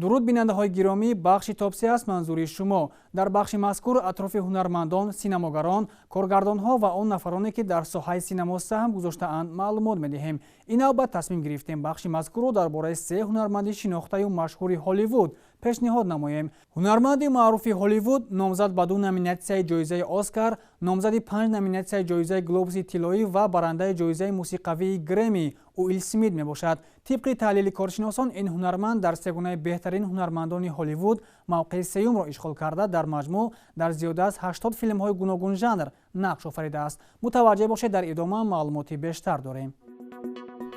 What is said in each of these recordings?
дуруд бинандаҳои гиромӣ, бахши топсӣ аст манзури шумо. дар бахши мазкур атрофи ҳунармандон, синамогарон, коргардонҳо ва он нафароне ки дар соҳаи синемо саҳм гузоштаанд маълумот медиҳем. ин навбат тасмим гирифтем бахши мазкурро дар бораи се ҳунарманди шинохтаю машҳури Голливуд пешниҳод намоем. ҳунарманди маъруфи Голливуд номзад ба 2 номинатсияи ҷоизаи Оскар, номзади 5 номинатсияи ҷоизаи Глобуси тиллоӣ ва барандаи ҷоизаи мусиқавии Грэмми Уилл Смит мебошад. тибқи таҳлили коршиносон, ин ҳунарманд дар сегонаи беҳтарин ҳунармандони Голливуд мавқеи сеюмро ишғол карда, дар маҷмӯъ дар зиёда аз 80 филмҳои гуногун жанр нақш офаридааст. мутаваҷҷеҳ бошед, дар идома маълумоти бештар дорем.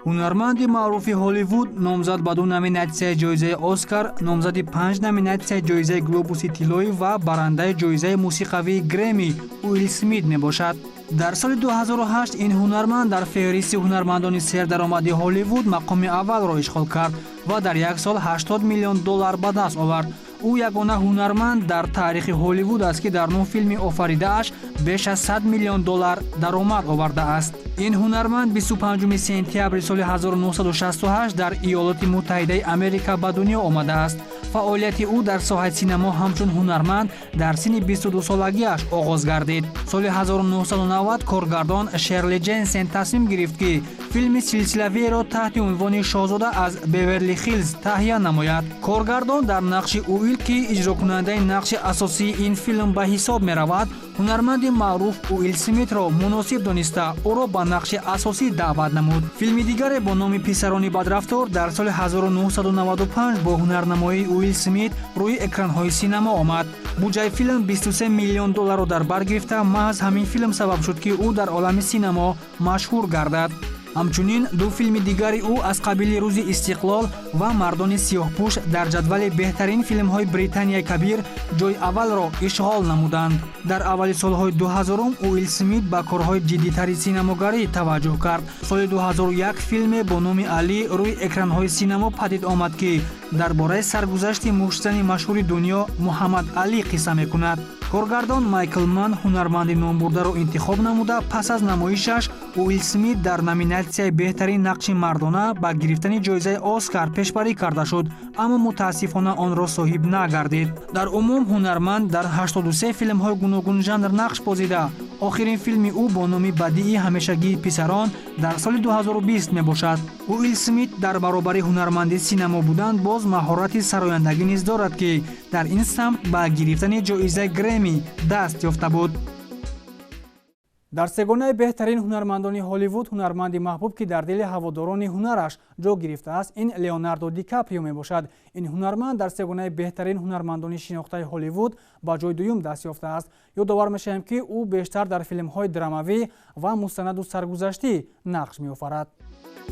ҳунарманди маъруфи Голливуд номзад ба 2 номинатсияи ҷоизаи Оскар, номзади 5 номинатсияи ҷоизаи Глобуси тиллоӣ ва барандаи ҷоизаи мусиқавии Грэмми Уилл Смит мебошад. дар соли 2008 ин ҳунарманд дар феҳристи ҳунармандони сердаромади Голливуд мақоми аввалро ишғол кард ва дар як сол $80 миллион ба даст овард. ӯ ягона ҳунарманд дар таърихи Голливуд аст ки дар 9 филми офаридааш беш аз $100 миллион даромад овардааст. ин ҳунарманд 25 сентябри соли 1968 дар Иёлоти Муттаҳидаи Америка ба дунё омадааст. фаъолияти ӯ дар соҳаи синемо ҳамчун ҳунарманд дар синни 22 солагиаш оғоз гардид. соли 1990 коргардон Шерли Дженсен тасмим гирифт ки филми силсилавиеро таҳти унвони Шоҳзода аз Беверли Хиллз таҳия намояд. коргардон дар нақши Уилл ки иҷрокунандаи нақши асосии ин филм ба ҳисоб меравад, ҳунарманди маъруф Уилл Смитро муносиб дониста ӯро ба нақши асосӣ даъват намуд. филми дигаре бо номи Писарони бадрафтор дар соли 1995 бо ҳунарнамоии Уилл Смит рӯи экранҳои синемо омад. буҷаи филм $23 миллион дар бар гирифта, маҳз ҳамин филм сабаб шуд ки ӯ дар олами синемо машҳур гардад. ҳамчунин 2 филми дигари ӯ аз қабили Рӯзи Истиқлол ва Мардони сиёҳпӯш дар ҷадвали беҳтарин филмҳои Британияи Кабир ҷойи аввалро ишғол намуданд. дар аввали солҳои 2000 Уилл Смит ба корҳои ҷиддитари синамогарӣ таваҷҷӯҳ кард. соли 2001 филме бо номи Али рӯи экранҳои синемо падид омад ки дар бораи саргузашти мушзани машҳури дунё Муҳаммад Али қисса мекунад. коргардон Майкл Манн ҳунарманди номбурдаро интихоб намуда, пас аз намоишаш Уилл Смит дар номинатсияи беҳтарин нақши мардона ба гирифтани ҷоизаи Оскар пешбарӣ карда шуд, аммо мутаассифона онро соҳиб нагардид. дар умум ҳунарманд дар 83 филмҳои гуногун жанр нақш бозида, охирин филми ӯ бо номи бадии ҳамешагии Писарон дар соли 2020 мебошад. Уилл Смит дар баробари ҳунарманди синемо будан боз маҳорати сарояндагӣ низ дорад ки дар ин самт ба гирифтани ҷоизаи Грэмми даст ёфта буд. дар сегонаи беҳтарин ҳунармандони Голливуд, ҳунарманди маҳбуб ки дар дили ҳаводорони ҳунараш ҷо гирифтааст, ин Леонардо Ди Каприо мебошад. ин ҳунарманд дар сегонаи беҳтарин ҳунармандони шинохтаи Голливуд ба ҷои дуюм даст ёфтааст. ёдовар мешавем ки ӯ бештар дар филмҳои драмавӣ ва мустанаду саргузаштӣ нақш меофарад.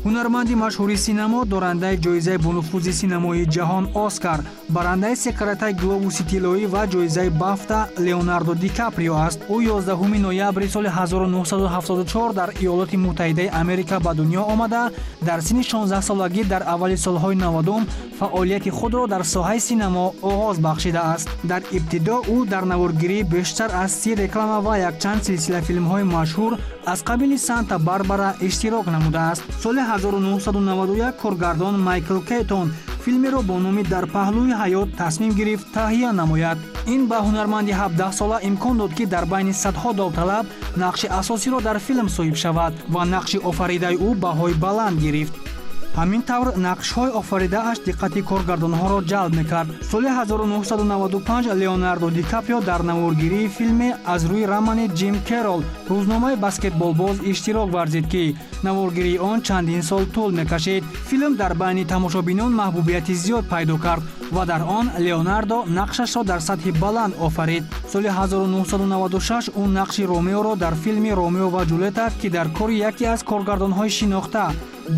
ҳунарманди машҳури синемо, дорандаи ҷоизаи бонуфузи синемои ҷаҳон Оскар, барандаи се каратаи Глобуси тиллоӣ ва ҷоизаи Бафта Леонардо Ди Каприо аст. ӯ 11 ноябри соли 1974 дар Иёлоти Муттаҳидаи Америка ба дунё омада, дар синни 16 солагӣ дар аввали солҳои 90 фаъолияти худро дар соҳаи синемо оғоз бахшидааст. дар ибтидо ӯ дар наворгирӣ бештар аз 30 реклама ва якчанд силсила филмҳои машҳур аз қабили Санта Барбара иштирок намудааст. соли 1991 коргардон Майкл Кейтон филмеро бо номи Дар паҳлӯи ҳаёт тасмим гирифт таҳия намояд. ин ба ҳунарманди 17 сола имкон дод ки дар байни садҳо довталаб нақши асосиро дар филм соҳиб шавад ва нақши офаридаи ӯ баҳои баланд гирифт. ҳамин тавр нақшҳои офаридааш диққати коргардонҳоро ҷалб мекард. соли 1995 Леонардо Ди Каприо дар наворгирии филме аз рӯи романи Ҷим Керрол, рӯзномаи баскетболбоз, иштирок варзид ки наворгирии он чандин сол тӯл мекашид. филм дар байни тамошобинон маҳбубияти зиёд пайдо кард ва дар он Леонардо нақшашро дар сатҳи баланд офарид. соли 1996 ӯ нақши Ромеоро дар филми Ромео ва Ҷулета, ки дар кори яке аз коргардонҳои шинохта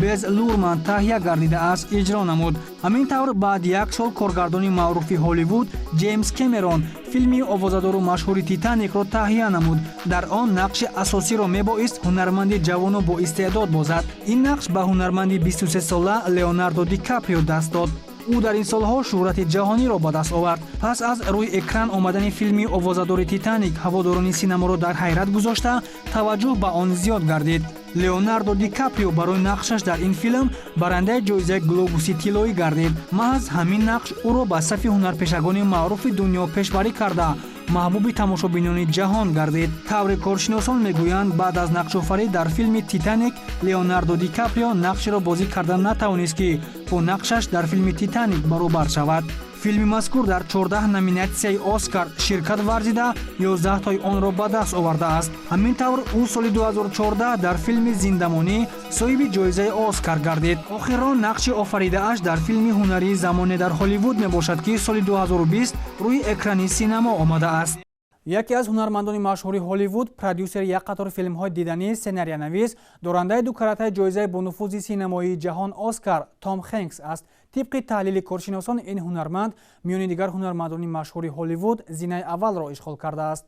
Без Лурман таҳия гардидааст, иҷро намуд. ҳамин тавр баъди як сол коргардони маъруфи Голливуд Ҷеймс Кэмерон филми овозадору машҳури Титаникро таҳия намуд. дар он нақши асосиро мебоист ҳунарманди ҷавону боистеъдод бозад. ин нақш ба ҳунарманди 23 сола Леонардо Ди Каприо даст дод. ӯ дар ин солҳо шӯҳрати ҷаҳониро ба даст овард. пас аз рӯи экран омадани филми овозадори Титаник ҳаводорони синеморо дар ҳайрат гузошта, таваҷҷӯҳ ба он зиёд гардид. леонардо ди каприо барои нақшаш дар ин филм барандаи ҷоизаи глобуси тиллоӣ гардид. маҳз ҳамин нақш ӯро ба сафи ҳунарпешагони маъруфи дунё пешбарӣ карда маҳбуби тамошобинони ҷаҳон гардид. тавре коршиносон мегӯянд, баъд аз нақшофарӣ дар филми «Титаник» леонардо ди каприо нақшеро бозӣ карда натавонист, ки бо нақшаш дар филми «Титаник» баробар шавад. филми мазкур дар 14 номинатсияи «Оскар» ширкат варзида 11-тои онро ба даст овардааст. ҳамин тавр ӯ соли 2014 дар филми «Зиндамонӣ» соҳиби ҷоизаи «Оскар» гардид. охирон нақши офаридааш дар филми ҳунарии «Замоне» дар Голливуд мебошад, ки соли 2020 рӯи экрани синемо омадааст. яке аз ҳунармандони машҳури Голливуд, продюсери як қатор филмҳои диданӣ, сценарионавис, дорандаи ду каратаи ҷоизаи бонуфузи синемоии ҷаҳон «Оскар» Том Хэнкс аст. тибқи таҳлили коршиносон, ин ҳунарманд миёни дигар ҳунармандони машҳури Голливуд зинаи аввалро ишғол кардааст.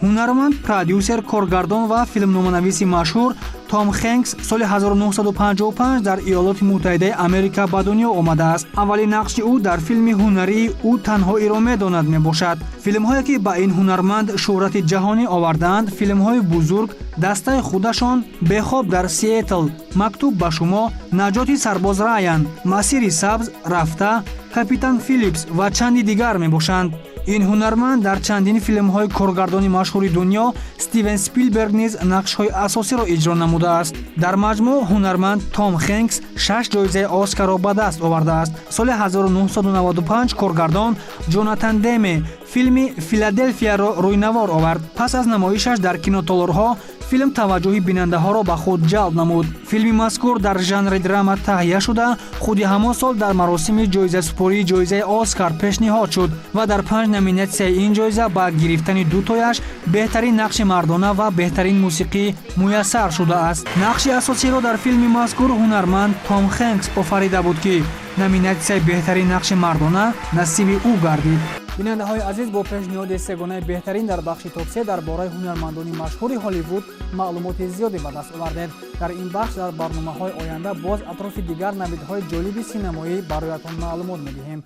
ҳунарманд, продюсер, коргардон ва филмноманависи машҳур Том Хэнкс соли 1955 дар Иёлоти Муттаҳидаи Америка ба дунё омадааст. аввалин нақши ӯ дар филми ҳунарии «Ӯ танҳоиро медонад» мебошад. филмҳое, ки ба ин ҳунарманд шӯҳрати ҷаҳонӣ овардаанд, филмҳои бузург, дастаи худашон, бехоб дар Сиэтл, мактуб ба шумо, наҷоти сарбоз Райан, масири сабз, рафта, капитан Филлипс ва чанди дигар мебошанд. ин ҳунарманд дар чандин филмҳои коргардони машҳури дунё Стивен Спилберг низ нақшҳои асосиро иҷро намудааст. дар маҷмӯъ ҳунарманд Том Хэнкс 6 ҷоизаи Оскарро ба даст овардааст. соли 1995 коргардон Ҷонатан Деме филми «Филаделфияро» рӯйнавор овард. пас аз намоишаш дар кинотолорҳо филм таваҷҷӯҳи бинандаҳоро ба худ ҷалб намуд. филми мазкур дар жанри драма таҳия шуда, худи ҳамон сол дар маросими ҷоизасупории ҷоизаи «Оскар» пешниҳод шуд ва дар 5 номинатсияи ин ҷоиза ба гирифтани дутояш беҳтарин нақши мардона ва беҳтарин мусиқӣ муяссар шудааст. нақши асосиро дар филми мазкур ҳунарманд Том Хэнкс офарида буд, ки номинатсияи беҳтарин нақши мардона насиби ӯ гардид. бинандаҳои азиз, бо пешниҳоди сегонаи беҳтарин дар бахши топ-3 дар бораи ҳунармандони машҳури Голливуд маълумоти зиёде ба даст овардед. дар ин бахш дар барномаҳои оянда боз атрофи дигар навидҳои ҷолиби синамоӣ бароятон маълумот медиҳем.